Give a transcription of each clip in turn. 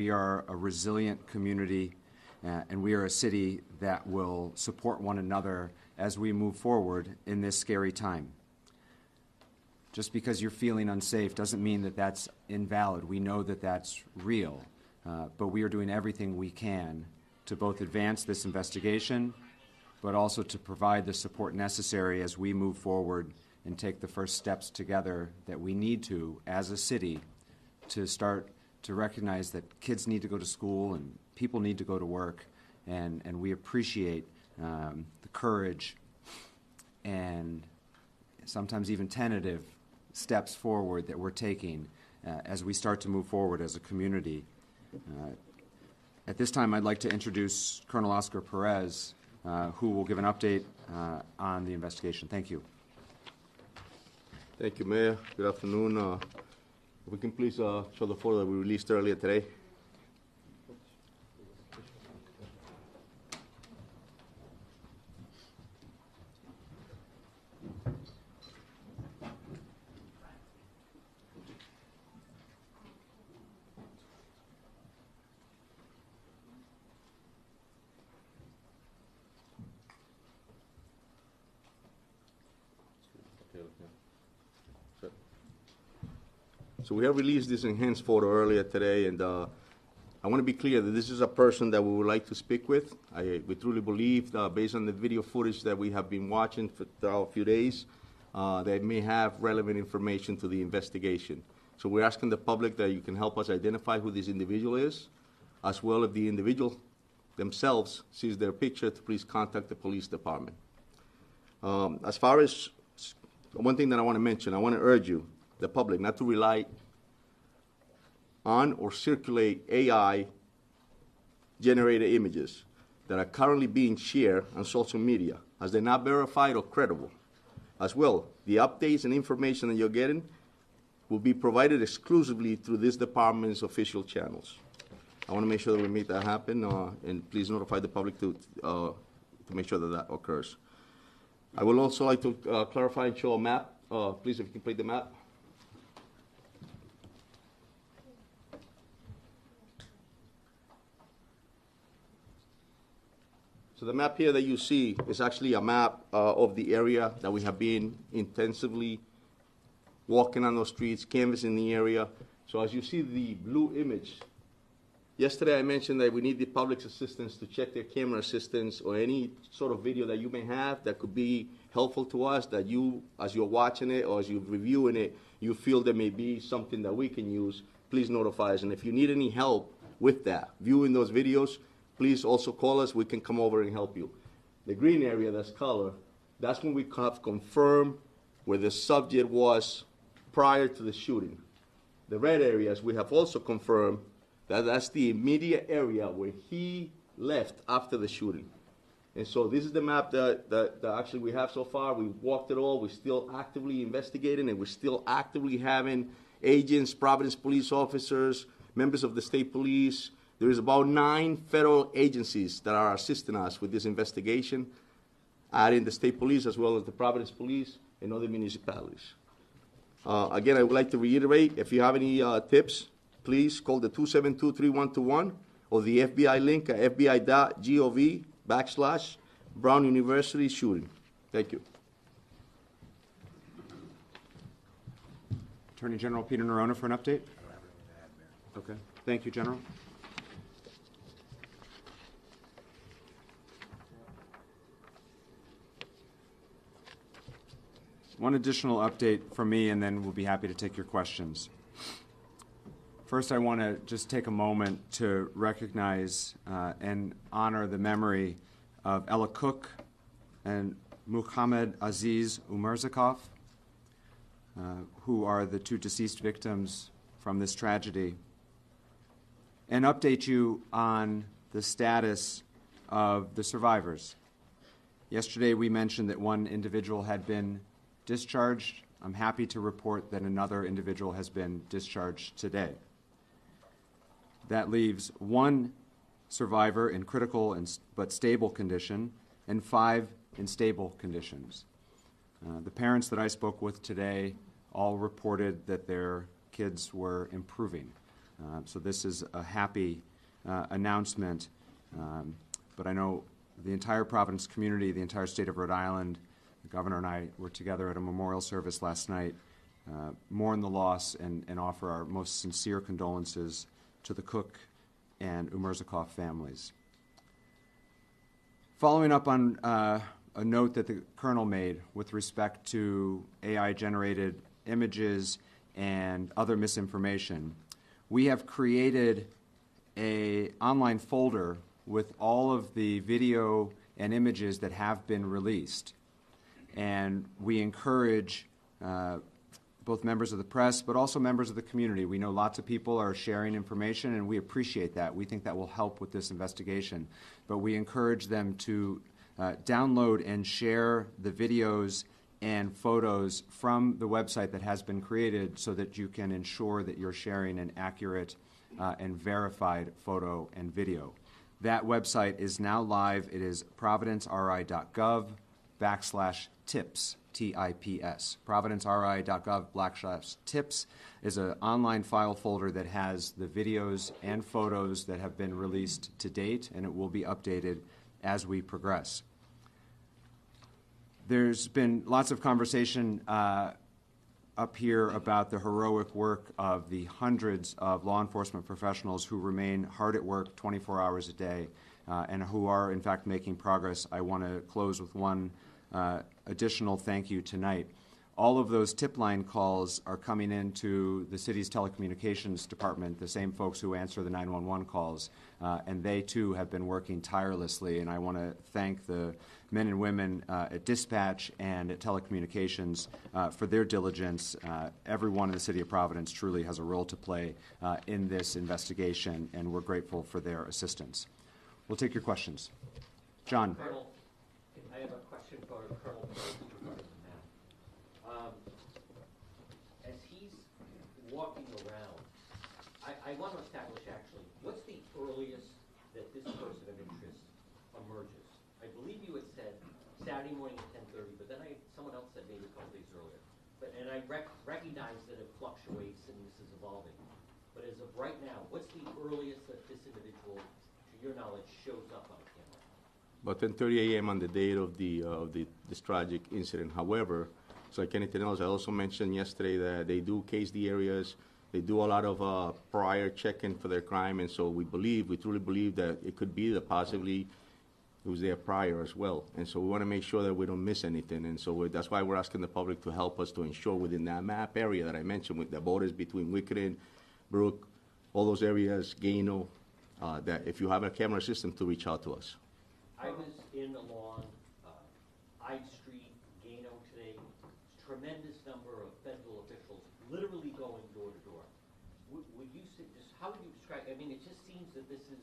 We are a resilient community, and we are a city that will support one another as we move forward in this scary time. Just because you're feeling unsafe doesn't mean that that's invalid. We know that that's real, but we are doing everything we can to both advance this investigation, but also to provide the support necessary as we move forward and take the first steps together that we need to, as a city, to start to recognize that kids need to go to school and people need to go to work, and we appreciate the courage and sometimes even tentative steps forward that we're taking as we start to move forward as a community. At this time, I'd like to introduce Colonel Oscar Perez, who will give an update on the investigation. Thank you. Thank you, Mayor. Good afternoon. If we can please show the photo that we released earlier today. So we have released this enhanced photo earlier today, and I want to be clear that this is a person that we would like to speak with. We truly believe, based on the video footage that we have been watching for a few days, that may have relevant information to the investigation. So we're asking the public that you can help us identify who this individual is, as well if the individual themselves sees their picture, to please contact the police department. As far as one thing that I want to mention, I want to urge you, the public, not to rely on or circulate AI-generated images that are currently being shared on social media, as they're not verified or credible. As well, the updates and information that you're getting will be provided exclusively through this department's official channels. I want to make sure that we make that happen, and please notify the public to make sure that that occurs. I would also like to clarify and show a map. Please, if you can play the map. So the map here that you see is actually a map of the area that we have been intensively walking on those streets, canvassing the area. So as you see the blue image, yesterday I mentioned that we need the public's assistance to check their camera assistance or any sort of video that you may have that could be helpful to us, that you, as you're watching it or as you're reviewing it, you feel there may be something that we can use. Please notify us. And if you need any help with that, viewing those videos, please also call us. We can come over and help you. The green area, that's color, that's when we have confirmed where the subject was prior to the shooting. The red areas, we have also confirmed that that's the immediate area where he left after the shooting. And so this is the map that actually we have so far. We walked it all. We're still actively investigating, and we're still actively having agents, Providence police officers, members of the state police. There is about 9 federal agencies that are assisting us with this investigation, adding the state police as well as the Providence police and other municipalities. Again, I would like to reiterate, if you have any tips, please call the 272-3121 or the FBI link at fbi.gov/Brown University shooting. Thank you. Attorney General Peter Nerona for an update. Okay. Thank you, General. One additional update from me, and then we'll be happy to take your questions. First, I want to just take a moment to recognize and honor the memory of Ella Cook and Muhammad Aziz Umarzakov, who are the 2 deceased victims from this tragedy, and update you on the status of the survivors. Yesterday, we mentioned that one individual had been discharged. I'm happy to report that another individual has been discharged today. That leaves 1 survivor in critical but stable condition and 5 in stable conditions. The parents that I spoke with today all reported that their kids were improving. So this is a happy announcement. But I know the entire Providence community, the entire state of Rhode Island, the governor and I were together at a memorial service last night, mourn the loss and offer our most sincere condolences to the Cook and Umerzikoff families. Following up on a note that the Colonel made with respect to AI-generated images and other misinformation, we have created an online folder with all of the video and images that have been released. And we encourage both members of the press, but also members of the community. We know lots of people are sharing information, and we appreciate that. We think that will help with this investigation. But we encourage them to download and share the videos and photos from the website that has been created so that you can ensure that you're sharing an accurate and verified photo and video. That website is now live. It is providenceri.gov/tips, T-I-P-S. providenceri.gov/tips is an online file folder that has the videos and photos that have been released to date, and it will be updated as we progress. There's been lots of conversation up here about the heroic work of the hundreds of law enforcement professionals who remain hard at work 24 hours a day and who are, in fact, making progress. I want to close with one additional thank you tonight. All of those tip line calls are coming into the city's telecommunications department, the same folks who answer the 911 calls, and they too have been working tirelessly, and I want to thank the men and women at dispatch and at telecommunications for their diligence. Everyone in the city of Providence truly has a role to play in this investigation, and we're grateful for their assistance. We'll take your questions. John. Colonel, I have a question for Colonel regarding the map. As he's walking around, I want to establish actually, what's the earliest that this person of interest emerges? I believe you had said Saturday morning at 10:30, but then someone else said maybe a couple days earlier. And I recognize that it fluctuates and this is evolving. But as of right now, what's the earliest that this individual, to your knowledge, shows up on camera? About 10:30 a.m. on the date of this tragic incident. However, so like anything else, I also mentioned yesterday that they do case the areas. They do a lot of prior checking for their crime, and so we truly believe that it could be that possibly it was there prior as well. And so we want to make sure that we don't miss anything. And so that's why we're asking the public to help us to ensure within that map area that I mentioned with the borders between Wickeden, Brook, all those areas, Gano, that if you have a camera system to reach out to us. I was in along Hyde Street, Gano today. Tremendous number of federal officials literally going door to door. Would you say, how would you describe, I mean, it just seems that this is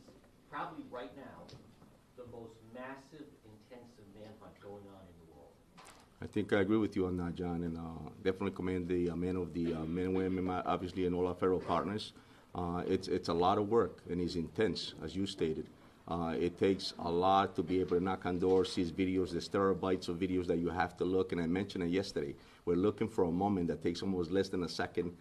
probably right now the most massive, intensive manhunt going on in the world. I think I agree with you on that, John, and definitely commend the men and women, obviously, and all our federal partners. It's a lot of work, and it's intense, as you stated. It takes a lot to be able to knock on doors, see videos. There's terabytes of videos that you have to look, and I mentioned it yesterday. We're looking for a moment that takes almost less than a second,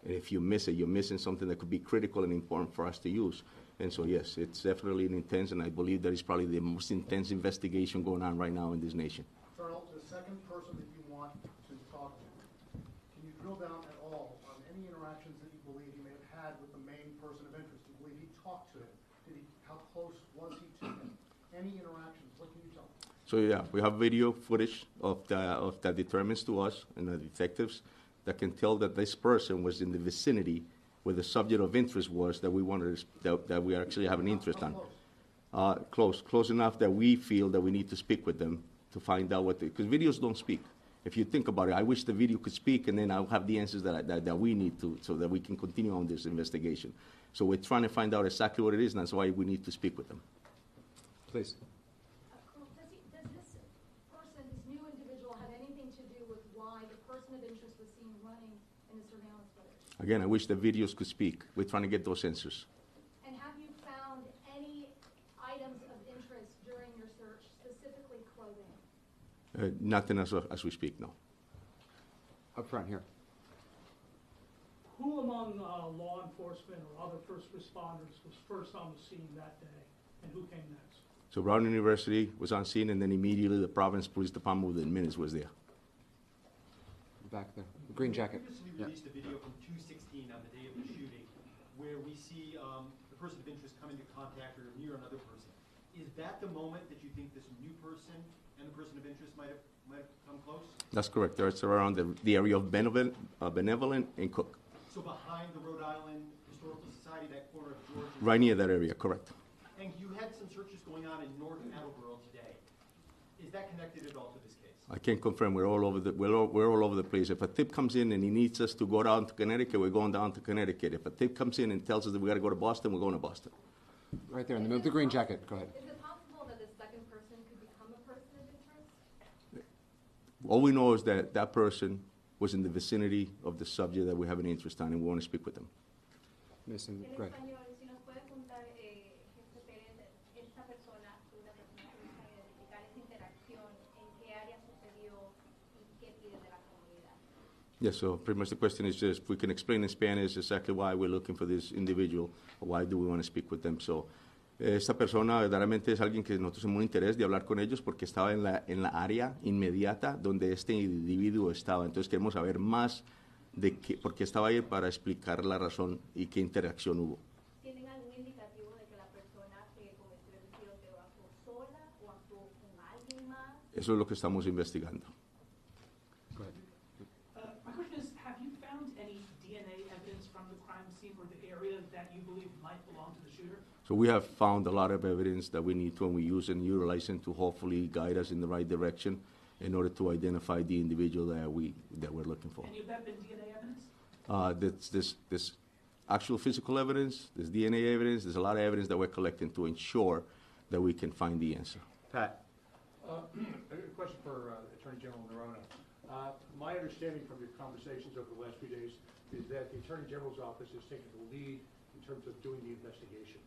and if you miss it, you're missing something that could be critical and important for us to use. And so, yes, it's definitely an intense, and I believe that is probably the most intense investigation going on right now in this nation. Colonel, the second person that you want to talk to, can you drill down at all on any interactions that you believe he may have had with the main person of interest? Do you believe he talked to him? How close was he to him? Any interactions? What can you tell me? So, yeah, we have video footage that determines to us and the detectives that can tell that this person was in the vicinity where the subject of interest was that we wanted that we actually have an interest on. Close enough that we feel that we need to speak with them to find out because videos don't speak. If you think about it, I wish the video could speak, and then I'll have the answers that we need to, so that we can continue on this investigation. So we're trying to find out exactly what it is, and that's why we need to speak with them. Please. Does this person, this new individual, have anything to do with why the person of interest was seen running in the surveillance footage? Again, I wish the videos could speak. We're trying to get those answers. And have you found any items of interest during your search, specifically clothing? Nothing as we speak, no. Up front here. Who among law enforcement or other first responders was first on the scene that day, and who came next? So Brown University was on scene, and then immediately the Providence Police Department within minutes was there. Back there, the green jacket. We recently Yeah. released a video from 216 on the day of the shooting, where we see the person of interest come into contact or near another person. Is that the moment that you think this new person and the person of interest might have come close? That's correct. It's around the area of Benevolent and Cook. So behind the Rhode Island Historical Society, that corner of George. Right near that area, correct. And you had some searches going on in North Attleboro today. Is that connected at all to this case? I can confirm we're all over the place. If a tip comes in and he needs us to go down to Connecticut, we're going down to Connecticut. If a tip comes in and tells us that we got to go to Boston, we're going to Boston. Right there in the middle, the green jacket, go ahead. Is it possible that the second person could become a person of interest? All we know is that that person was in the vicinity of the subject that we have an interest on, and we want to speak with them. Miss, En go ahead. español, si nos puede contar, Jefe Pérez, esta persona, una persona que busca identificar esa interacción, en qué área sucedió y qué pide de la comunidad. Yes, so pretty much the question is just, if we can explain in Spanish exactly why we're looking for this individual, or why do we want to speak with them. So, esta persona verdaderamente es alguien que nosotros tenemos un interés de hablar con ellos porque estaba en la área inmediata donde este individuo estaba. Entonces queremos saber más de por qué estaba ahí para explicar la razón y qué interacción hubo. ¿Tienen algún indicativo de que la persona que cometió el tiroteo actuó sola o actuó con alguien más? Eso es lo que estamos investigando. Go ahead. My question is, have you found any DNA evidence from the crime scene or the area that you believe might belong to the shooter? So we have found a lot of evidence that we need to, and we use and utilize it to hopefully guide us in the right direction in order to identify the individual that we're looking for. Any of that been DNA evidence? This actual physical evidence, there's DNA evidence, there's a lot of evidence that we're collecting to ensure that we can find the answer. Pat. A question for Attorney General Nerona. My understanding from your conversations over the last few days is that the Attorney General's office is taking the lead in terms of doing the investigation.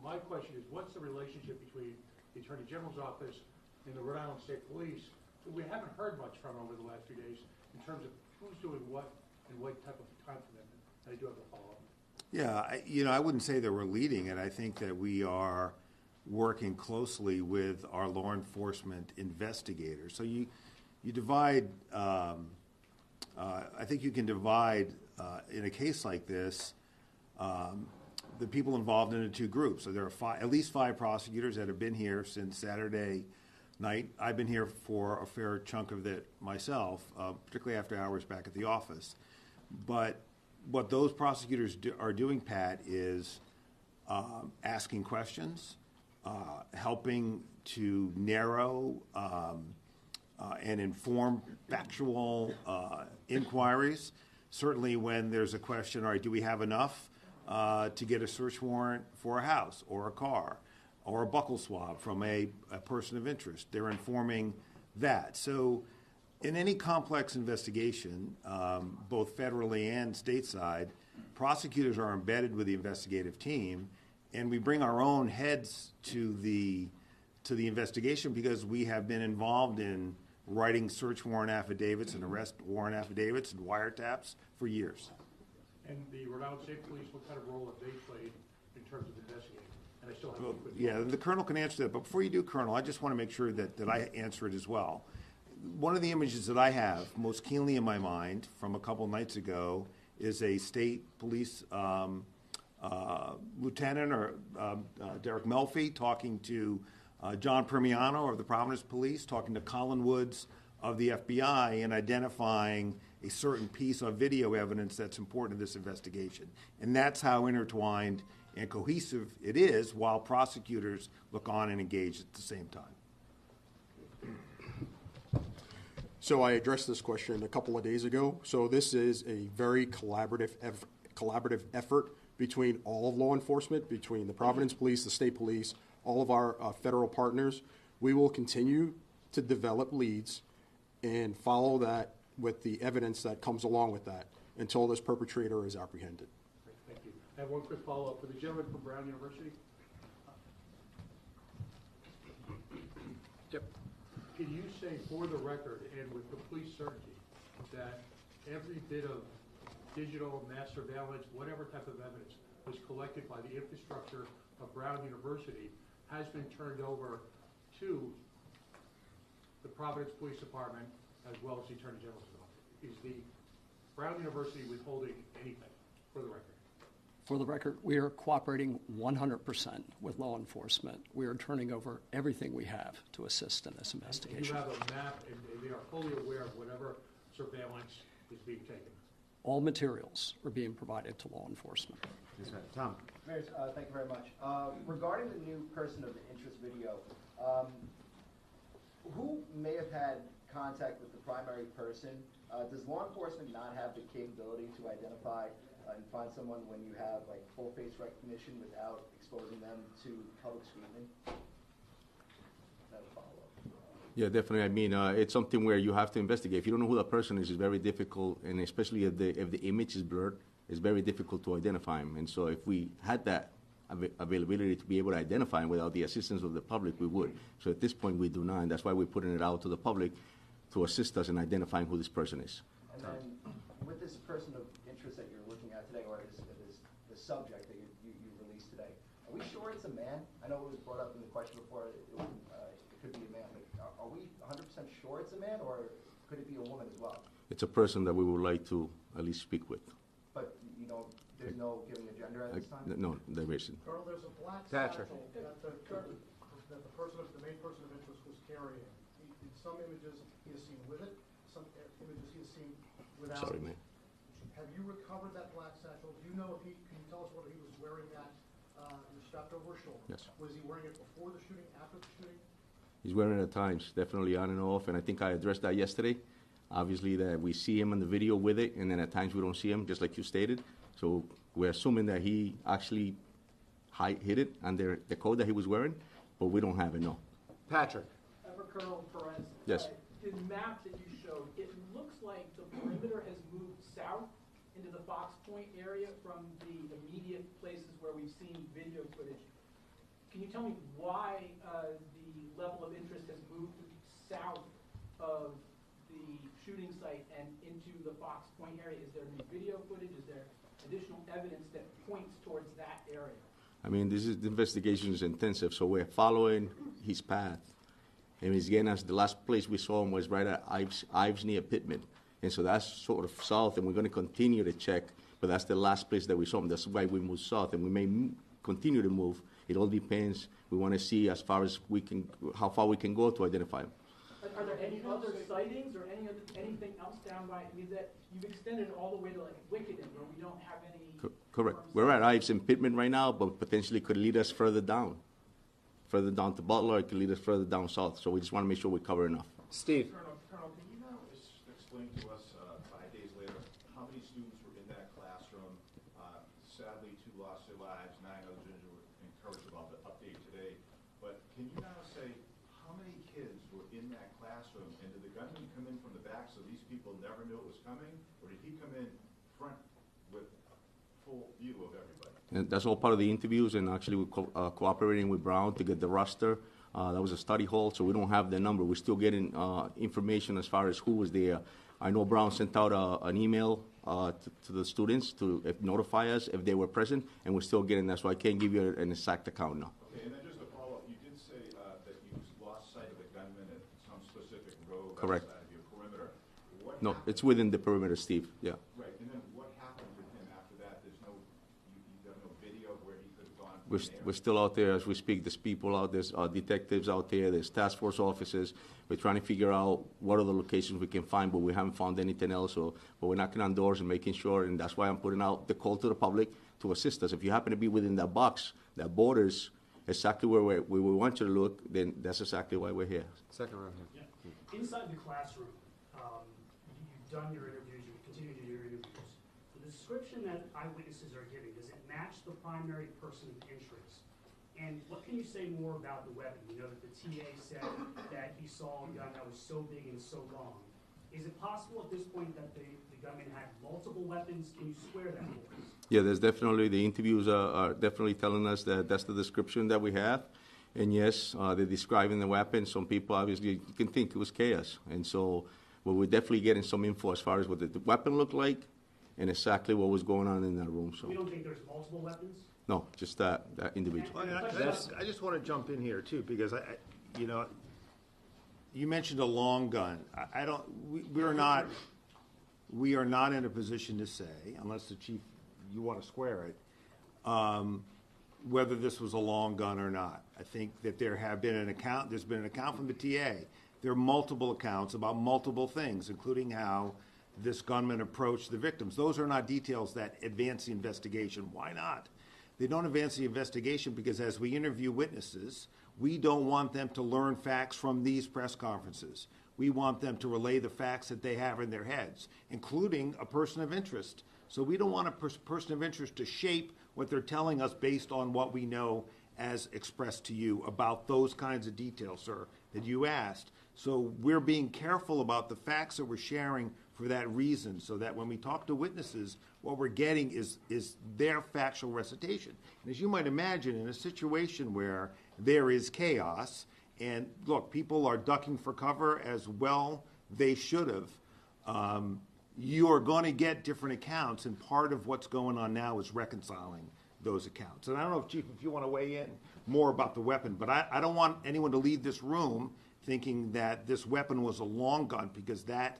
My question is, what's the relationship between the Attorney General's office and the Rhode Island State Police, who we haven't heard much from over the last few days, in terms of who's doing what and what type of time commitment? I do have a follow-up. Yeah, I wouldn't say that we're leading it. I think that we are working closely with our law enforcement investigators. So you divide, I think you can divide, in a case like this, the people involved into two groups. So there are at least five prosecutors that have been here since Saturday night. I've been here for a fair chunk of it myself, particularly after hours back at the office. But what those prosecutors are doing, Pat, is asking questions, helping to narrow and inform factual inquiries. Certainly when there's a question, all right, do we have enough to get a search warrant for a house or a car or a buccal swab from a person of interest? They're informing that. So in any complex investigation, both federally and stateside, prosecutors are embedded with the investigative team, and we bring our own heads to the investigation because we have been involved in writing search warrant affidavits and arrest warrant affidavits and wiretaps for years. And the Rhode Island State Police, what kind of role have they played in terms of investigating? And I still have Well, yeah, the Colonel can answer that. But before you do, Colonel, I just want to make sure that I answer it as well. One of the images that I have most keenly in my mind from a couple nights ago is a state police lieutenant or Derek Melfi talking to John Primiano of the Providence Police, talking to Colin Woods of the FBI, and identifying a certain piece of video evidence that's important to this investigation. And that's how intertwined and cohesive it is, while prosecutors look on and engage at the same time. So I addressed this question a couple of days ago. So this is a very collaborative effort between all of law enforcement, between the Providence Police, the state police, all of our federal partners. We will continue to develop leads and follow that with the evidence that comes along with that until this perpetrator is apprehended. Thank you. I have one quick follow-up for the gentleman from Brown University. Yep. Can you say for the record and with complete certainty that every bit of digital, mass surveillance, whatever type of evidence was collected by the infrastructure of Brown University has been turned over to the Providence Police Department as well as the Attorney General's office. Is the Brown University withholding anything, for the record? For the record, we are cooperating 100% with law enforcement. We are turning over everything we have to assist in this investigation. And you have a map, and they are fully aware of whatever surveillance is being taken. All materials are being provided to law enforcement. Yes, sir. Tom? Mayor, thank you very much. Regarding the new person of interest video, who may have had contact with the primary person? Does law enforcement not have the capability to identify and find someone when you have like full face recognition without exposing them to public scrutiny? That would follow up. Yeah, definitely. I mean, it's something where you have to investigate. If you don't know who the person is, it's very difficult, and especially if the image is blurred, it's very difficult to identify him. And so if we had that availability to be able to identify him without the assistance of the public, we would. So at this point, we do not, and that's why we're putting it out to the public to assist us in identifying who this person is. And then with this person of interest that you're looking at today, or the subject that you released today, are we sure it's a man? I know it was brought up in the question before, it could be a man, but are we 100% sure it's a man, or could it be a woman as well? It's a person that we would like to at least speak with. But, you know, there's no giving a gender at this time? No, there isn't. Colonel, there's a black Thatcher. satchel that the main person of interest was carrying. In some images, he is seen with it. Some images, he is seen without Sorry, it. man. Have you recovered that black satchel? Do you know if can you tell us whether he was wearing that strapped over his shoulder? Yes. Was he wearing it before the shooting, after the shooting? He's wearing it at times, definitely on and off, and I think I addressed that yesterday. Obviously, that we see him in the video with it, and then at times we don't see him, just like you stated. So we're assuming that he actually hid it under the coat that he was wearing, but we don't have it, no. Patrick? For Colonel Perez. Yes. The map that you showed, it looks like the perimeter has moved south into the Fox Point area from the immediate places where we've seen video footage. Can you tell me why the level of interest has moved south of the shooting site and into the Fox Point area? Is there new video footage? Is there additional evidence that points towards that area? I mean, the investigation is intensive, so we're following his path. And he's getting us, the last place we saw him was right at Ives near Pittman. And so that's sort of south, and we're going to continue to check, but that's the last place that we saw him. That's why we moved south, and we may continue to move. It all depends. We want to see as far as we can, how far we can go to identify him. Are there any other sightings or anything else down by, I mean, that you've extended all the way to like Wickeden where we don't have any? Correct. We're at Ives and Pittman right now, but potentially could lead us further down to Butler. It could lead us further down south. So we just want to make sure we cover enough. Steve? Colonel, can you now explain to us 5 days later how many students were in that classroom? Sadly, 2 lost their lives, 9 others injured. We're encouraged about the update today. But can you now say how many kids were in that classroom? And did the gunman come in from the back so these people never knew it was coming? Or did he come in front with full view of everybody? And that's all part of the interviews, and actually we're cooperating with Brown to get the roster. That was a study hall, so we don't have the number. We're still getting information as far as who was there. I know Brown sent out an email to the students to notify us if they were present, and we're still getting that, so I can't give you an exact account now. Okay, and then just to follow up, you did say that you lost sight of the gunman at some specific road Correct. outside of your perimeter. No, it's within the perimeter, Steve, yeah. Right, and then what happened with him after that? There's no, you have no video of where he could have gone from there? We're still out there as we speak. There's people out there, there's detectives out there, there's task force officers. We're trying to figure out what other locations we can find, but we haven't found anything else. But we're knocking on doors and making sure, and that's why I'm putting out the call to the public to assist us. If you happen to be within that box that borders exactly where we want you to look, then that's exactly why we're here. Second row here. Yeah. Inside the classroom, you've done your interviews, you continue to do your interviews. The description that eyewitnesses are giving, does it match the primary person of interest? And what can you say more about the weapon? You know that the TA said that he saw a gun that was so big and so long. Is it possible at this point that the gunman had multiple weapons? Can you square that for us? Yeah, there's definitely, the interviews are definitely telling us that that's the description that we have. And yes, they're describing the weapon. Some people obviously can think it was chaos. And so, well, we're definitely getting some info as far as what the weapon looked like and exactly what was going on in that room. So We don't think there's multiple weapons? no, just that individual. Well, I just want to jump in here too, because you know, you mentioned a long gun. We are not in a position to say, unless the chief, you want to square it, whether this was a long gun or not. I think that there's been an account from the TA. There are multiple accounts about multiple things, including how this gunman approached the victims. Those are not details that advance the investigation. Why not? They don't advance the investigation because as we interview witnesses, we don't want them to learn facts from these press conferences. We want them to relay the facts that they have in their heads, including a person of interest. So we don't want a person of interest to shape what they're telling us based on what we know as expressed to you about those kinds of details, sir, that you asked. So we're being careful about the facts that we're sharing for that reason, so that when we talk to witnesses, what we're getting is their factual recitation. And as you might imagine, in a situation where there is chaos, and look, people are ducking for cover as well they should have, you are going to get different accounts, and part of what's going on now is reconciling those accounts. And I don't know, Chief, if you want to weigh in more about the weapon, but I don't want anyone to leave this room thinking that this weapon was a long gun, because that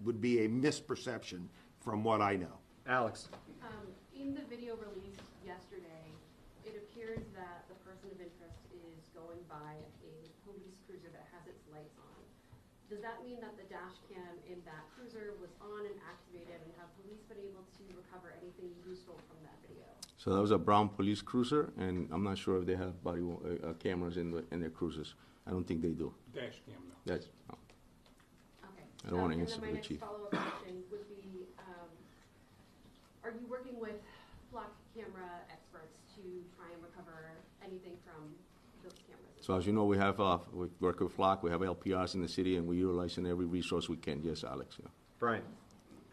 would be a misperception from what I know. Alex. In the video released yesterday, it appears that the person of interest is going by a police cruiser that has its lights on. Does that mean that the dash cam in that cruiser was on and activated, and have police been able to recover anything useful from that video? So that was a brown police cruiser, and I'm not sure if they have body cameras in their cruisers. I don't think they do. Dash cam, no. That's no. Okay. I don't want to answer for the chief. And then my next follow-up question would be, are you working with flock camera experts to try and recover anything from those cameras? So as you know, we work with Flock, we have LPRs in the city, and we're utilizing every resource we can. Yes, Alex. Yeah. Brian.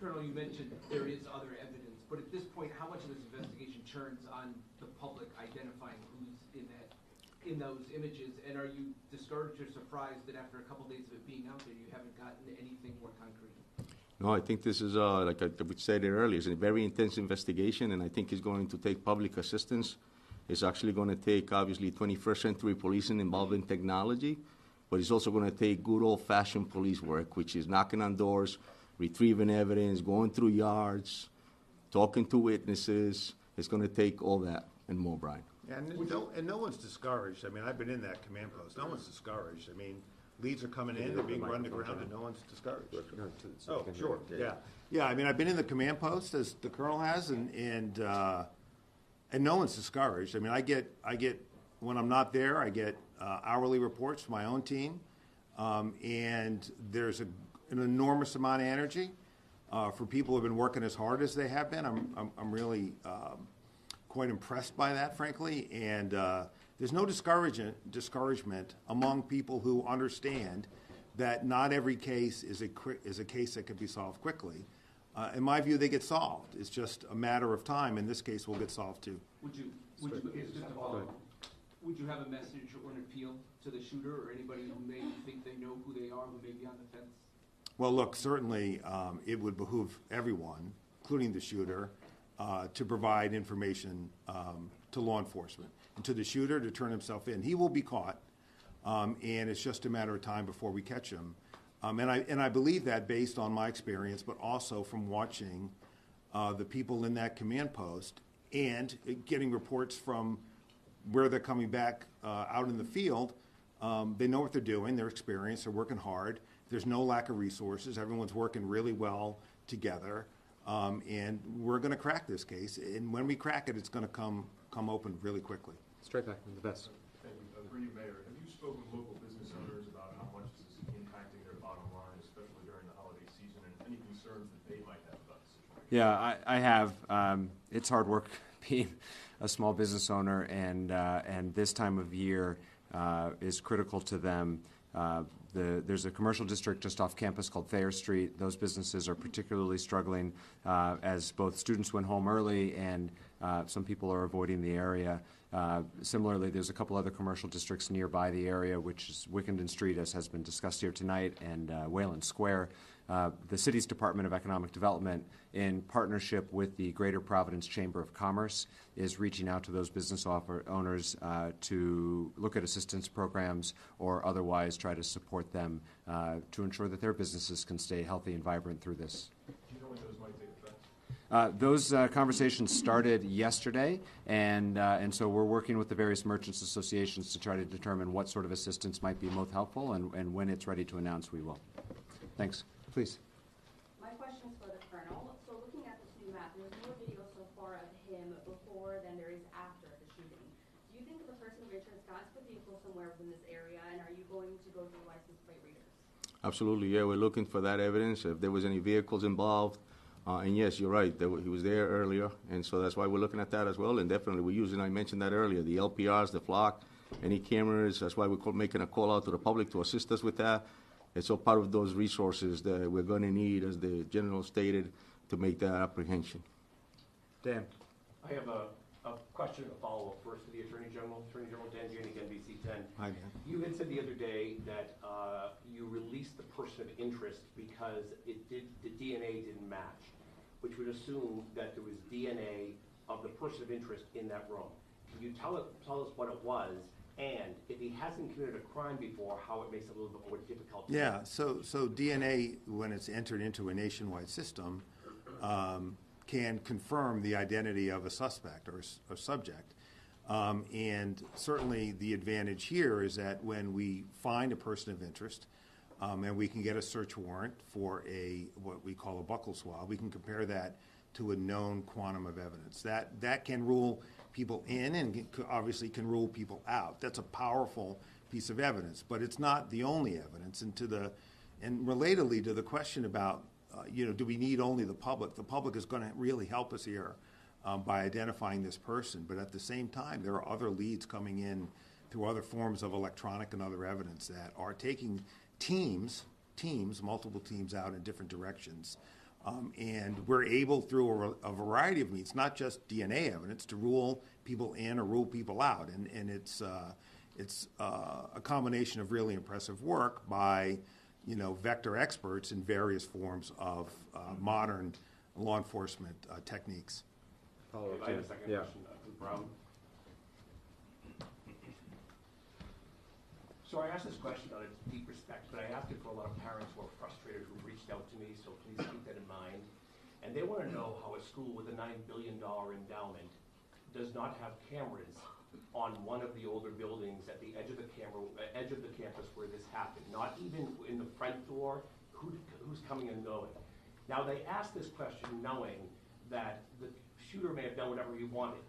Colonel, you mentioned there is other evidence, but at this point, how much of this investigation turns on the public identifying who's in those images, and are you discouraged or surprised that after a couple days of it being out there, you haven't gotten anything more concrete? No, I think this is, like I said earlier, it's a very intense investigation, and I think it's going to take public assistance. It's actually going to take, obviously, 21st century policing involved in technology, but it's also going to take good old-fashioned police work, which is knocking on doors, retrieving evidence, going through yards, talking to witnesses. It's going to take all that and more, Brian. Yeah, and no one's discouraged. I mean, I've been in that command post. No one's discouraged. I mean, leads are coming in, they're being run to ground, and no one's discouraged. Oh, sure, yeah. Yeah, I mean, I've been in the command post, as the colonel has, and no one's discouraged. I mean, I get when I'm not there, I get hourly reports from my own team, and there's an enormous amount of energy for people who have been working as hard as they have been. I'm really quite impressed by that, frankly, and there's no discouragement among people who understand that not every case is a case that can be solved quickly. In my view, they get solved. It's just a matter of time, and this case will get solved too. Would you have a message or an appeal to the shooter or anybody who may think they know who they are, who may be on the fence? Well, look, certainly it would behoove everyone, including the shooter, to provide information to law enforcement and to the shooter to turn himself in. He will be caught, and it's just a matter of time before we catch him. And I believe that based on my experience, but also from watching the people in that command post and getting reports from where they're coming back out in the field. They know what they're doing, they're experienced, they're working hard. There's no lack of resources. Everyone's working really well together. And we're going to crack this case. And when we crack it, it's going to come open really quickly. Straight back, the best. Thank you. For you, Mayor, have you spoken with local business owners about how much this is impacting their bottom line, especially during the holiday season, and any concerns that they might have about the situation? Yeah, I have. It's hard work being a small business owner, and this time of year is critical to them. There's a commercial district just off campus called Thayer Street. Those businesses are particularly struggling as both students went home early and some people are avoiding the area. Similarly, there's a couple other commercial districts nearby the area, which is Wickenden Street, as has been discussed here tonight, and Wayland Square. the city's Department of Economic Development, in partnership with the Greater Providence Chamber of Commerce, is reaching out to those business owners to look at assistance programs or otherwise try to support them to ensure that their businesses can stay healthy and vibrant through this. Do you know when those might take effect? Those conversations started yesterday, and so we're working with the various merchants associations to try to determine what sort of assistance might be most helpful, and when it's ready to announce, we will. Thanks. Please. My question is for the Colonel. So looking at this new map, there's more video so far of him before than there is after the shooting. Do you think the person of interest got to the vehicle somewhere within this area, and are you going to go through license plate readers? Absolutely, yeah. We're looking for that evidence, if there was any vehicles involved. And yes, you're right, he was there earlier, and so that's why we're looking at that as well. And definitely, we're using, I mentioned that earlier, the LPRs, the flock, any cameras. That's why we're making a call out to the public to assist us with that. It's all part of those resources that we're going to need, as the general stated, to make that apprehension. Dan. I have a question, a follow-up first to the Attorney General. Attorney General Dan Janik, NBC 10. Hi, Dan. You had said the other day that you released the person of interest because the DNA didn't match, which would assume that there was DNA of the person of interest in that room. Can you tell us what it was? And if he hasn't committed a crime before, how it makes it a little bit more difficult to Yeah, so DNA, when it's entered into a nationwide system, can confirm the identity of a suspect or subject. And certainly the advantage here is that when we find a person of interest, and we can get a search warrant for what we call a buccal swab, we can compare that to a known quantum of evidence. That can rule people in and obviously can rule people out. That's a powerful piece of evidence, but it's not the only evidence. And relatedly to the question about, do we need only the public? The public is going to really help us here by identifying this person. But at the same time, there are other leads coming in through other forms of electronic and other evidence that are taking multiple teams out in different directions. And we're able, through a variety of means, not just DNA evidence, to rule people in or rule people out. And it's a combination of really impressive work by, vector experts in various forms of modern law enforcement techniques. I have a second question, Brown. So I asked this question out of deep respect, but I asked it for a lot of parents who are frustrated who reached out to me, so please keep that in mind. And they want to know how a school with a $9 billion endowment does not have cameras on one of the older buildings at the edge of the campus where this happened, not even in the front door, who's coming and going. Now, they asked this question knowing that the shooter may have done whatever he wanted,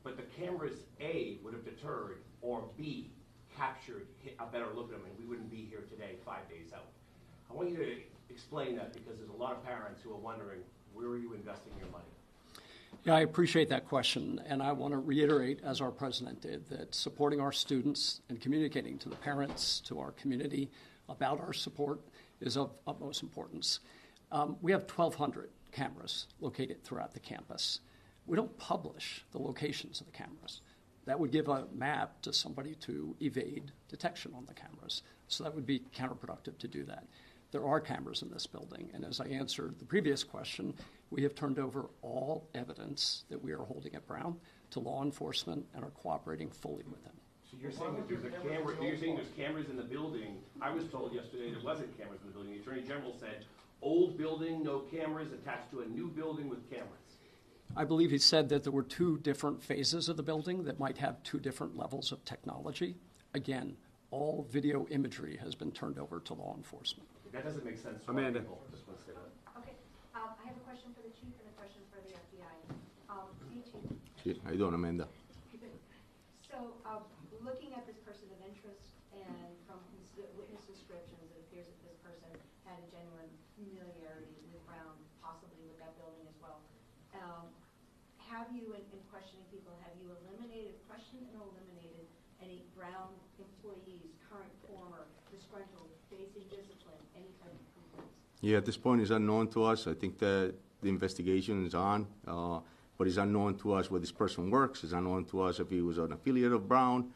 but the cameras, A, would have deterred, or B, captured a better look at him, and we wouldn't be here today 5 days out. I want you to explain that, because there's a lot of parents who are wondering, where are you investing your money? Yeah, I appreciate that question, and I want to reiterate, as our president did, that supporting our students and communicating to the parents, to our community about our support is of utmost importance. We have 1,200 cameras located throughout the campus. We don't publish the locations of the cameras. That would give a map to somebody to evade detection on the cameras. So that would be counterproductive to do that. There are cameras in this building, and as I answered the previous question, we have turned over all evidence that we are holding at Brown to law enforcement and are cooperating fully with them. So you're saying that there's a camera, you're saying there's cameras in the building. I was told yesterday there wasn't cameras in the building. The Attorney General said, old building, no cameras, attached to a new building with cameras. I believe he said that there were two different phases of the building that might have two different levels of technology. Again, all video imagery has been turned over to law enforcement. That doesn't make sense to Amanda. people. Just want to say that. Okay, I have a question for the chief and a question for the FBI. Hey, Chief. How you doing, Amanda? So, looking at this person of interest, and from witness descriptions, it appears that this person had a genuine familiarity with Brown, possibly with that building as well. Have you, in questioning people, have you questioned and eliminated any Brown employees, current, former, disgruntled, facing discipline, any type of complaints? Yeah, at this point, it's unknown to us. I think that the investigation is on, but it's unknown to us where this person works. It's unknown to us if he was an affiliate of Brown.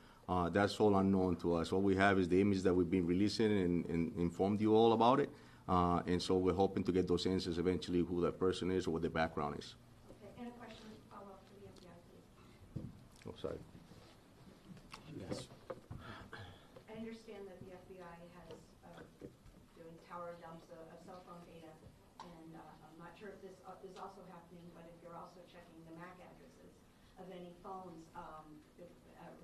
That's all unknown to us. All we have is the image that we've been releasing and informed you all about it. And so we're hoping to get those answers eventually, who that person is or what their background is. Okay, and a question, follow-up to the FBI, please. Oh, sorry. Yes. I understand that the FBI has, doing tower dumps of cell phone data, and I'm not sure if this is also happening, but if you're also checking the MAC addresses of any phones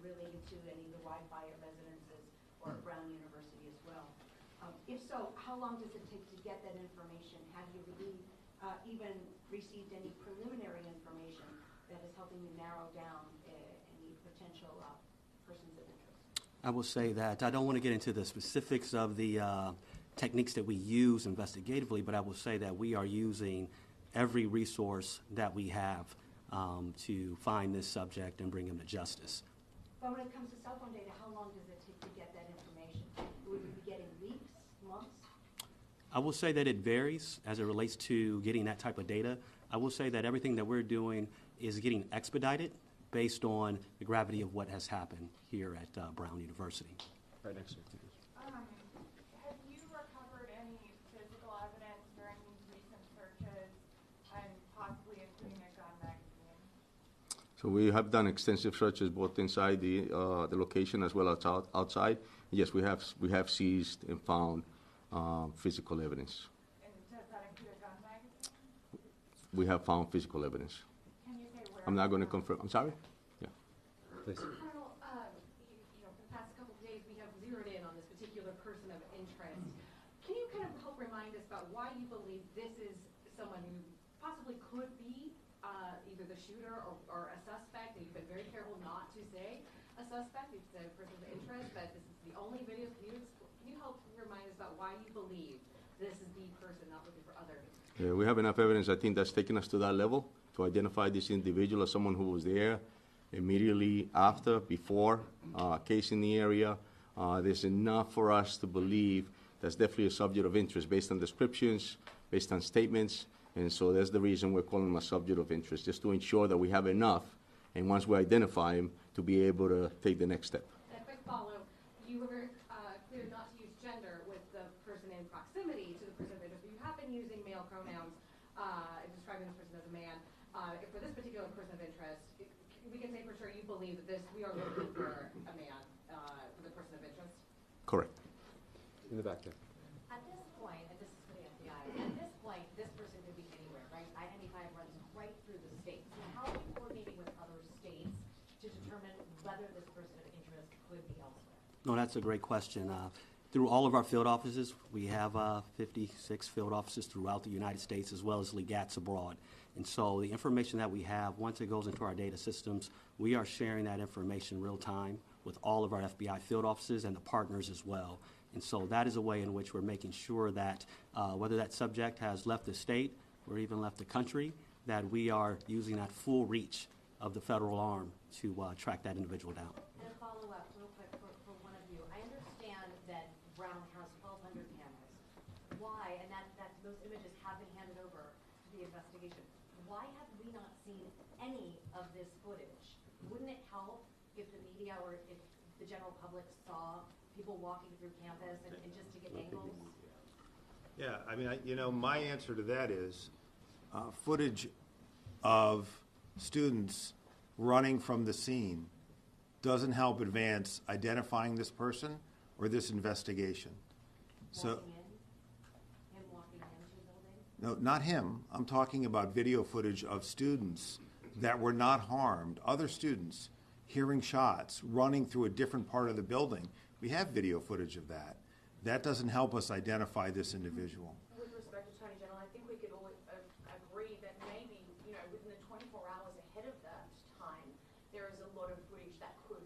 related to any of the Wi-Fi at residences or at Brown University as well. If so, how long does it take to get that information? Have you really even received any preliminary information that is helping you narrow down any potential persons of interest? I will say that I don't want to get into the specifics of the techniques that we use investigatively, but I will say that we are using every resource that we have to find this subject and bring him to justice. But when it comes to cell phone data, how long does it take to get that information? Would we be getting weeks, months? I will say that it varies as it relates to getting that type of data. I will say that everything that we're doing is getting expedited based on the gravity of what has happened here at Brown University. Right next to you. Have you recovered any physical evidence during these recent searches, and possibly including a gun magazine? So we have done extensive searches both inside the location as well as outside. Yes, we have seized and found physical evidence. And does that include a gun magazine? We have found physical evidence. Can you say where? I'm not going to confirm. I'm sorry? Yeah. Please. Colonel, for the past couple of days, we have zeroed in on this particular person of interest. Can you kind of help remind us about why you believe this is someone who possibly could be either the shooter or a suspect? And you've been very careful not to say a suspect. You've said a person of interest, but this is the only video. Can you help remind us about why you believe this is the person, not looking for others? Yeah, we have enough evidence, I think, that's taken us to that level to identify this individual as someone who was there immediately after, before, case in the area. There's enough for us to believe that's definitely a subject of interest based on descriptions, based on statements, and so that's the reason we're calling him a subject of interest, just to ensure that we have enough, and once we identify him, to be able to take the next step. A quick follow. You were very clear not to use gender with the person in proximity to the person of interest, but you have been using male pronouns describing this person as a man. For this particular person of interest, we can say for sure you believe that we are looking for a man for the person of interest? Correct. In the back there. At this point, and this is for the FBI, at this point, this person could be anywhere, right? I-95 runs right through the state. So how are you coordinating with other states to determine whether this person of interest could be elsewhere? No, that's a great question. Through all of our field offices, we have 56 field offices throughout the United States as well as legats abroad. And so the information that we have, once it goes into our data systems, we are sharing that information real time with all of our FBI field offices and the partners as well. And so that is a way in which we're making sure that whether that subject has left the state or even left the country, that we are using that full reach of the federal arm to track that individual down. And a follow-up real quick for one of you. I understand that Brown has 1,200 cameras. Why, and that those images have been handed over to the investigation, why have we not seen any of this footage? Wouldn't it help if the media or if the general public saw people walking through campus and just to get angles? Yeah, I mean, my answer to that is footage of students running from the scene doesn't help advance identifying this person or this investigation. Him walking into the building? No, not him. I'm talking about video footage of students that were not harmed, other students hearing shots, running through a different part of the building. We have video footage of that. That doesn't help us identify this individual. With respect to Attorney General, I think we could all agree that maybe, within the 24 hours ahead of that time, there is a lot of footage that could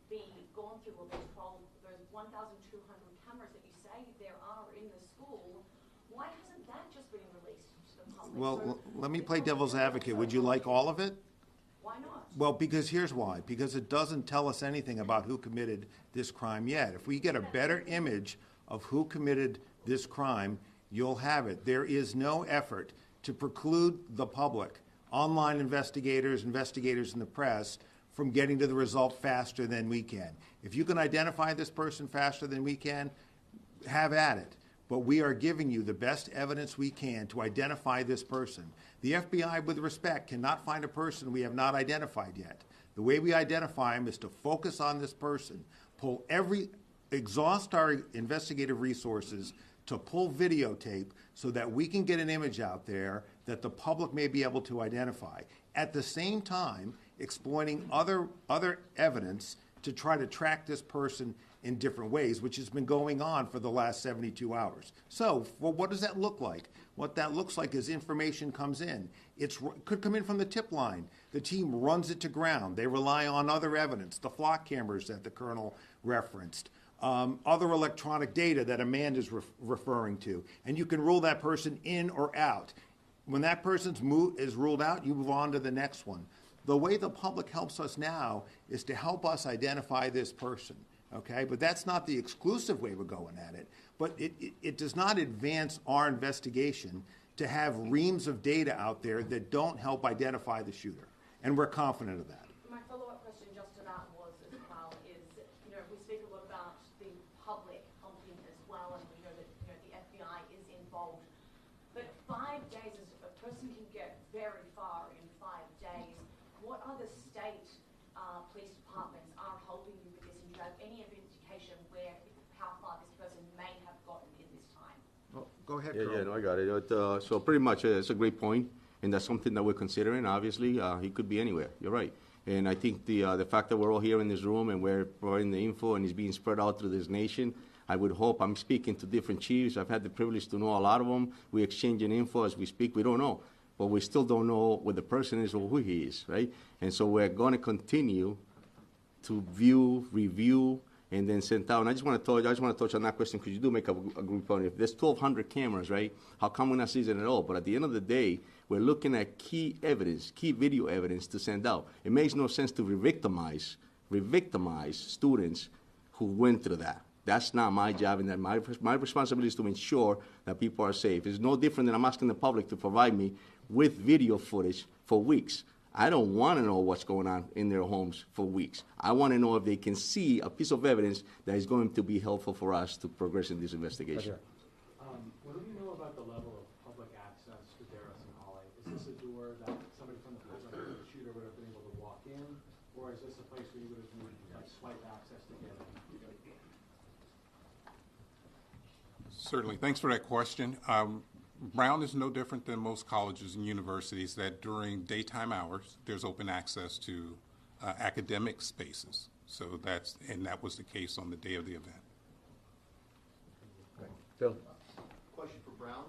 be gone through or controlled. Those 1,200 cameras that you say there are in the school, why hasn't that just been released to the public? Well, let me play devil's advocate. Would you like all of it? Why not? Well, because here's why. Because it doesn't tell us anything about who committed this crime yet. If we get a better image of who committed this crime, you'll have it. There is no effort to preclude the public, online investigators in the press, from getting to the result faster than we can. If you can identify this person faster than we can, have at it. but we are giving you the best evidence we can to identify this person. The FBI, with respect, cannot find a person we have not identified yet. The way we identify them is to focus on this person, exhaust our investigative resources to pull videotape so that we can get an image out there that the public may be able to identify. At the same time, exploiting other evidence to try to track this person in different ways, which has been going on for the last 72 hours. So, well, what does that look like? What that looks like is information comes in. It could come in from the tip line. The team runs it to ground. They rely on other evidence, the flock cameras that the colonel referenced, other electronic data that Amanda's referring to, and you can rule that person in or out. When that person's is ruled out, you move on to the next one. The way the public helps us now is to help us identify this person, okay? But that's not the exclusive way we're going at it. But it does not advance our investigation to have reams of data out there that don't help identify the shooter. And we're confident of that. My follow-up question just to that was as well is, we speak a lot about the public helping as well, and we know that the FBI is involved. But 5 days, a person can get very far in 5 days. What other state police departments are helping you with this? And do you have any indication how far this person may have gotten in this time? Well, go ahead, Yeah, Colonel. no, I got it. So pretty much, it's a great point, and that's something that we're considering. Obviously, he could be anywhere. You're right. And I think the fact that we're all here in this room and we're providing the info and it's being spread out through this nation, I would hope. I'm speaking to different chiefs. I've had the privilege to know a lot of them. We're exchanging info as we speak. We don't know, but we still don't know what the person is or who he is, right? And so we're going to continue to view, review, and then send out. And I just want to touch on that question because you do make a good point. If there's 1,200 cameras, right, how come we're not seeing it at all? But at the end of the day, we're looking at key evidence, key video evidence to send out. It makes no sense to re-victimize students who went through that. That's not my job, and that my responsibility is to ensure that people are safe. It's no different than I'm asking the public to provide me with video footage for weeks. I don't want to know what's going on in their homes for weeks. I want to know if they can see a piece of evidence that is going to be helpful for us to progress in this investigation. What do we know about the level of public access to Darris and Holly? Is this a door that somebody from the shooter would have been able to walk in, or is this a place where you would have needed swipe access to get in? Certainly. Thanks for that question. Brown is no different than most colleges and universities that during daytime hours, there's open access to academic spaces. So that was the case on the day of the event. Right. Bill. Question for Brown.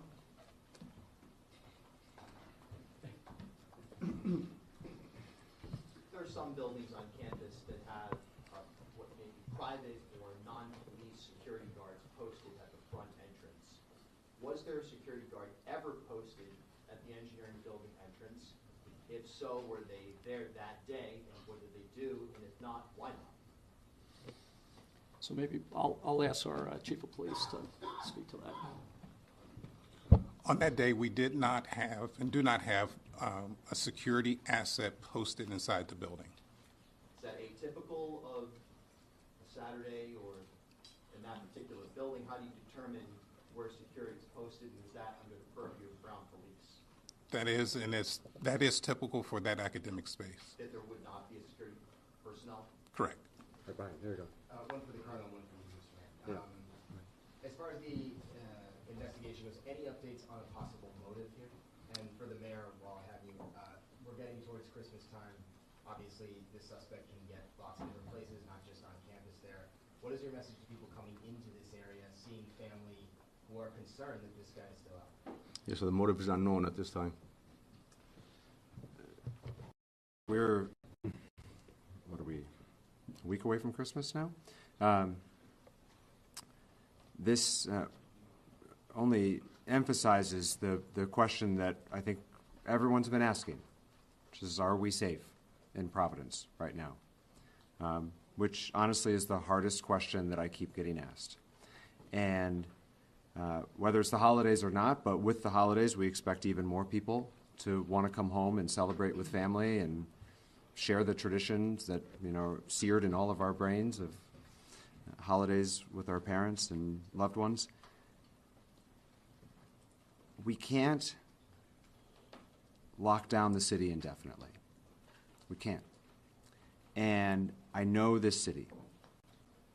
There are some buildings on campus that have what may be private or non-police security guards posted at the front entrance. Was there a security guard ever posted at the engineering building entrance? If so, were they there that day, and what did they do? And if not, why not? So maybe I'll ask our chief of police to speak to that. On that day, we did not have and do not have a security asset posted inside the building. Is that atypical of a Saturday or in that particular building? How do you determine where security is posted, and is that under the purview of Brown Police? That is, and that is typical for that academic space. That there would not be a security personnel? Correct. Right, Brian, there you go. One for the colonel, one for the Mayor. As far as the investigation goes, any updates on a possible motive here? And for the mayor, while I have you, we're getting towards Christmas time. Obviously, this suspect can get lots of different places, not just on campus there. What is your message to people coming into this area, seeing family who are concerned that this guy is still out? Yeah, so the motive is unknown at this time. We're, what are we, a week away from Christmas now? This only emphasizes the question that I think everyone's been asking, which is, are we safe in Providence right now? Which honestly is the hardest question that I keep getting asked. And whether it's the holidays or not, but with the holidays, we expect even more people to want to come home and celebrate with family and share the traditions that, are seared in all of our brains of holidays with our parents and loved ones. we can't lock down the city indefinitely. We can't. And I know this city.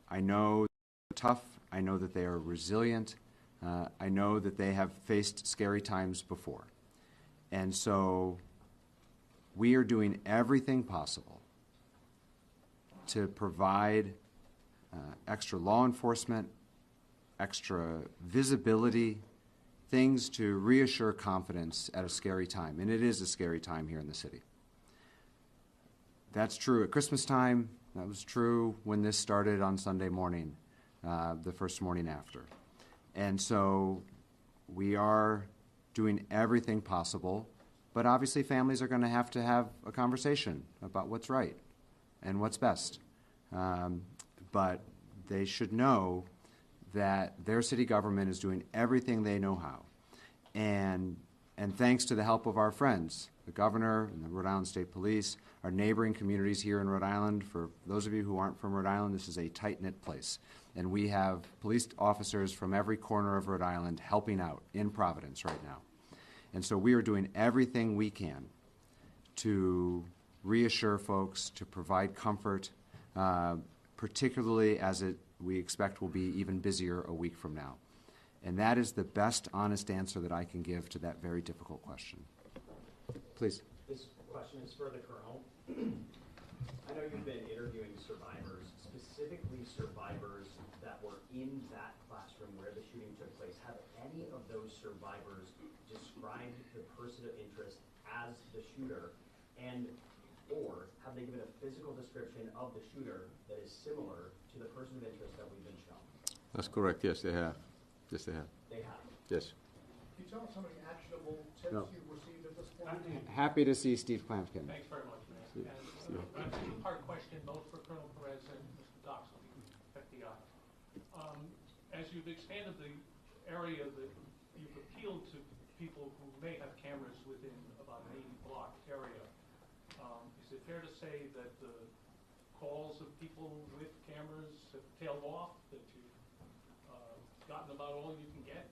I know they're tough. I know that they are resilient. I know that they have faced scary times before. And so we are doing everything possible to provide extra law enforcement, extra visibility, things to reassure confidence at a scary time. And it is a scary time here in the city. That's true at Christmas time. That was true when this started on Sunday morning, the first morning after. And so we are doing everything possible, but obviously families are going to have a conversation about what's right and what's best. But they should know that their city government is doing everything they know how. And thanks to the help of our friends, the governor and the Rhode Island State Police, our neighboring communities here in Rhode Island. For those of you who aren't from Rhode Island, this is a tight-knit place. And we have police officers from every corner of Rhode Island helping out in Providence right now. And so we are doing everything we can to reassure folks, to provide comfort, particularly as we expect will be even busier a week from now. And that is the best honest answer that I can give to that very difficult question. Please. This question is for the Colonel. I know you've been interviewing survivors, specifically survivors that were in that classroom where the shooting took place. Have any of those survivors described the person of interest as the shooter, and or have they given a physical description of the shooter that is similar to the person of interest that we've been shown? That's correct, yes, they have. Yes, they have. They have. Yes. Can you tell us how many actionable tips No. you've received at this point? Happy to see Steve Clampkin. Thanks very much, Mayor. And a two-part question, both for Colonel Perez and Mr. Doxley, FBI. As you've expanded the area that you've appealed to people who may have cameras within about an 80-block area, is it fair to say that the calls of people with cameras have tailed off, that you've gotten about all you can get?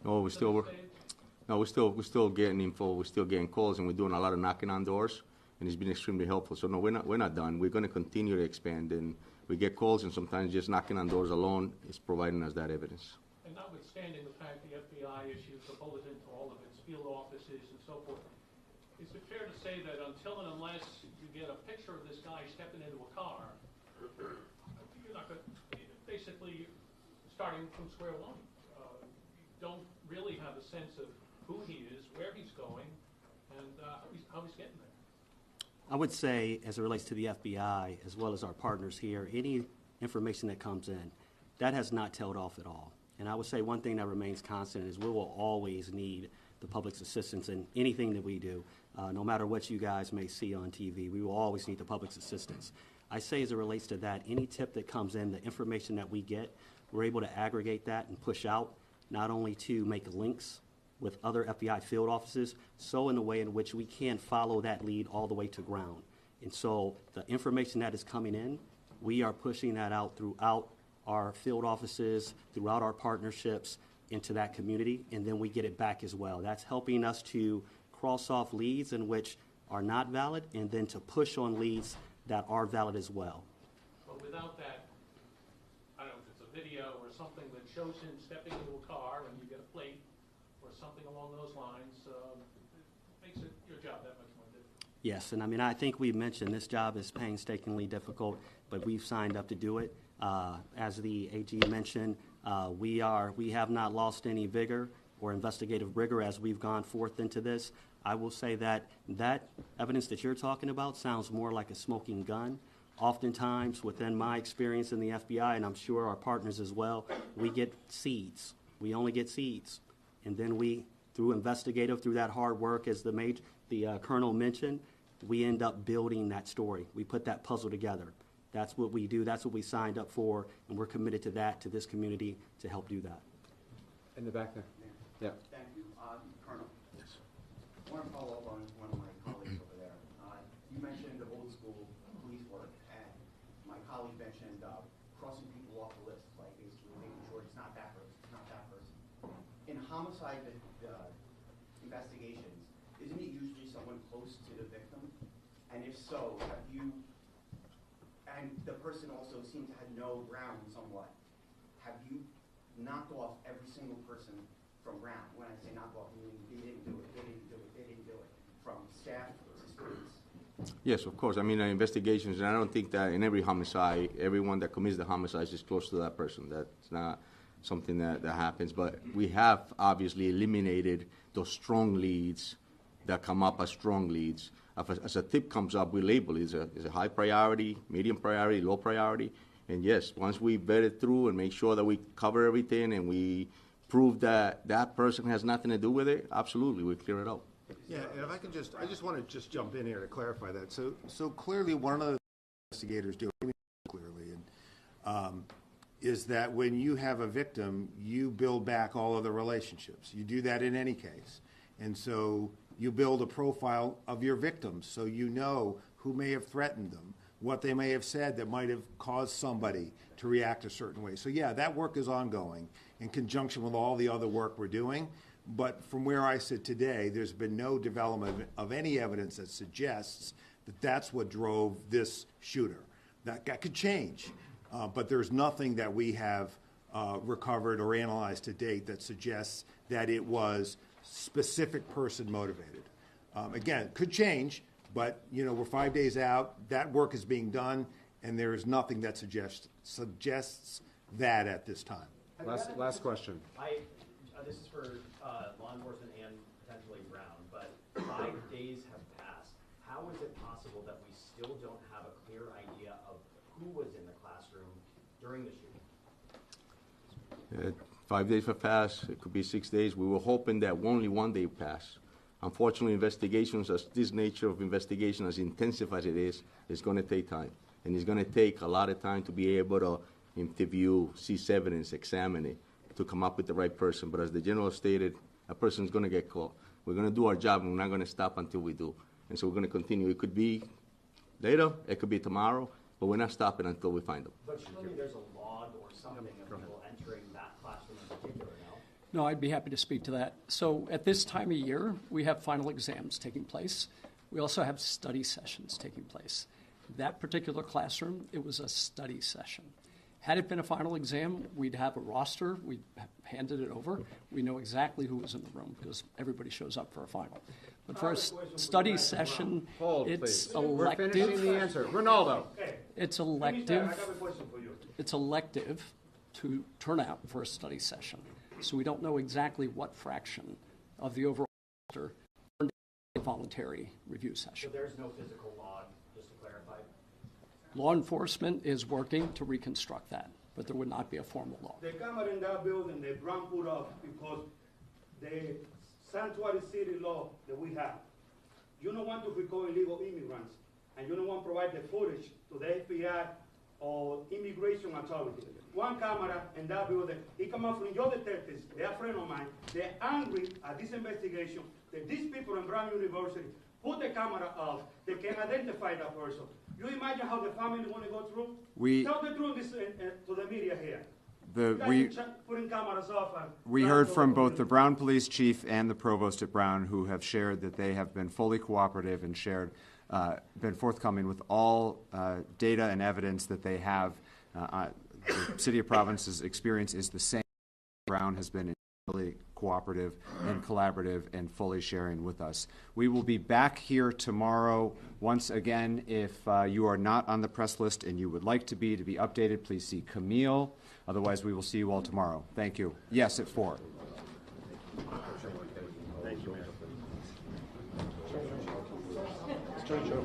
No, we're still getting info. We're still getting calls, and we're doing a lot of knocking on doors, and it's been extremely helpful. So no, we're not done. We're going to continue to expand, and we get calls, and sometimes just knocking on doors alone is providing us that evidence. And notwithstanding the fact the FBI issues a bulletin to all of its field offices and so forth, is it fair to say that until and unless you get a picture of this guy stepping into a car, you're not going to, basically starting from square one? You don't really have a sense of who he is, where he's going, and how he's getting there. I would say, as it relates to the FBI, as well as our partners here, any information that comes in, that has not tailed off at all. And I would say one thing that remains constant is we will always need the public's assistance in anything that we do. No matter what you guys may see on TV, we will always need the public's assistance. I say as it relates to that, any tip that comes in, the information that we get, we're able to aggregate that and push out, not only to make links with other FBI field offices, so in a way in which we can follow that lead all the way to ground. And so the information that is coming in, we are pushing that out throughout our field offices, throughout our partnerships into that community, and then we get it back as well. That's helping us to cross off leads in which are not valid, and then to push on leads that are valid as well. But without that, I don't know if it's a video or something that shows him stepping into a car and you get a plate or something along those lines, it makes your job that much more difficult. Yes, and I mean, I think we mentioned this job is painstakingly difficult, but we've signed up to do it. As the AG mentioned, we have not lost any vigor or investigative rigor as we've gone forth into this. I will say that evidence that you're talking about sounds more like a smoking gun. Oftentimes, within my experience in the FBI, and I'm sure our partners as well, we get seeds. We only get seeds. And then we, through that hard work, as the Colonel mentioned, we end up building that story. We put that puzzle together. That's what we do. That's what we signed up for, and we're committed to that, to this community, to help do that. In the back there. Yeah. Thank you. Colonel. Yes. I want to follow up on one of my colleagues over there. You mentioned the old school police work, and my colleague mentioned crossing people off the list, like basically making sure it's not that person, it's not that person. In homicide investigations, isn't it usually someone close to the victim? And if so, have you, and the person also seemed to have known Brown somewhat, have you knocked off every single person from Brown? When I say knock off, meaning they didn't do it, they didn't do it, they didn't do it, from staff to students? Yes, of course. I mean, investigations, and I don't think that in every homicide, everyone that commits the homicide is close to that person. That's not something that happens. But we have obviously eliminated those strong leads that come up as strong leads. As a tip comes up, we label it as a high priority, medium priority, low priority. And yes, once we vet it through and make sure that we cover everything and we prove that that person has nothing to do with it, absolutely, we clear it out. Yeah, and if I can I just want to just jump in here to clarify that. So clearly, one of the investigators do clearly, and is that when you have a victim, you build back all of the relationships. You do that in any case, and so you build a profile of your victims, so you know who may have threatened them, what they may have said that might have caused somebody to react a certain way. So yeah, that work is ongoing in conjunction with all the other work we're doing. But from where I sit today, there's been no development of any evidence that suggests that that's what drove this shooter. That could change, but there's nothing that we have recovered or analyzed to date that suggests that it was specific person motivated. Again, could change, but we're 5 days out. That work is being done, and there is nothing that suggests that at this time. Last question. This is for law enforcement and potentially Brown, but 5 days have passed. How is it possible that we still don't have a clear idea of who was in the classroom during the shooting? 5 days have passed. It could be 6 days. We were hoping that only 1 day passed. Unfortunately, investigations, as this nature of investigation, as intensive as it is going to take time. And it's going to take a lot of time to be able to interview, seize evidence, examine it, to come up with the right person. But as the general stated, a person's going to get caught. We're going to do our job, and we're not going to stop until we do. And so we're going to continue. It could be later, it could be tomorrow, but we're not stopping until we find them. But surely there's a log or something of people entering that classroom in particular now? No, I'd be happy to speak to that. So at this time of year, we have final exams taking place. We also have study sessions taking place. That particular classroom, it was a study session. Had it been a final exam, we'd have a roster, we'd handed it over. We know exactly who was in the room because everybody shows up for a final. But for a study session, it's elective. We're finishing the answer. Ronaldo. It's elective. It's elective to turn out for a study session. So we don't know exactly what fraction of the overall roster turned out a voluntary review session. So there's no physical log, just to clarify? Law enforcement is working to reconstruct that, but there would not be a formal law. The camera in that building, they Brown put up because the sanctuary city law that we have, you don't want to record illegal immigrants, and you don't want to provide the footage to the FBI or immigration authority. One camera in that building, it come out from your detectives, they are friends of mine, they're angry at this investigation that these people in Brown University put the camera up, they can identify that person. You imagine how the family want to go through? Tell the truth to the media here. Putting cameras off. We heard from both the Brown Police Chief and the Provost at Brown, who have shared that they have been fully cooperative and been forthcoming with all data and evidence that they have. The City of Providence's experience is the same. Brown has been really cooperative and collaborative and fully sharing with us. We will be back here tomorrow. Once again, if you are not on the press list and you would like to be updated, please see Camille. Otherwise, we will see you all tomorrow. Thank you. Yes, at 4. Thank you, Mayor. Attorney General.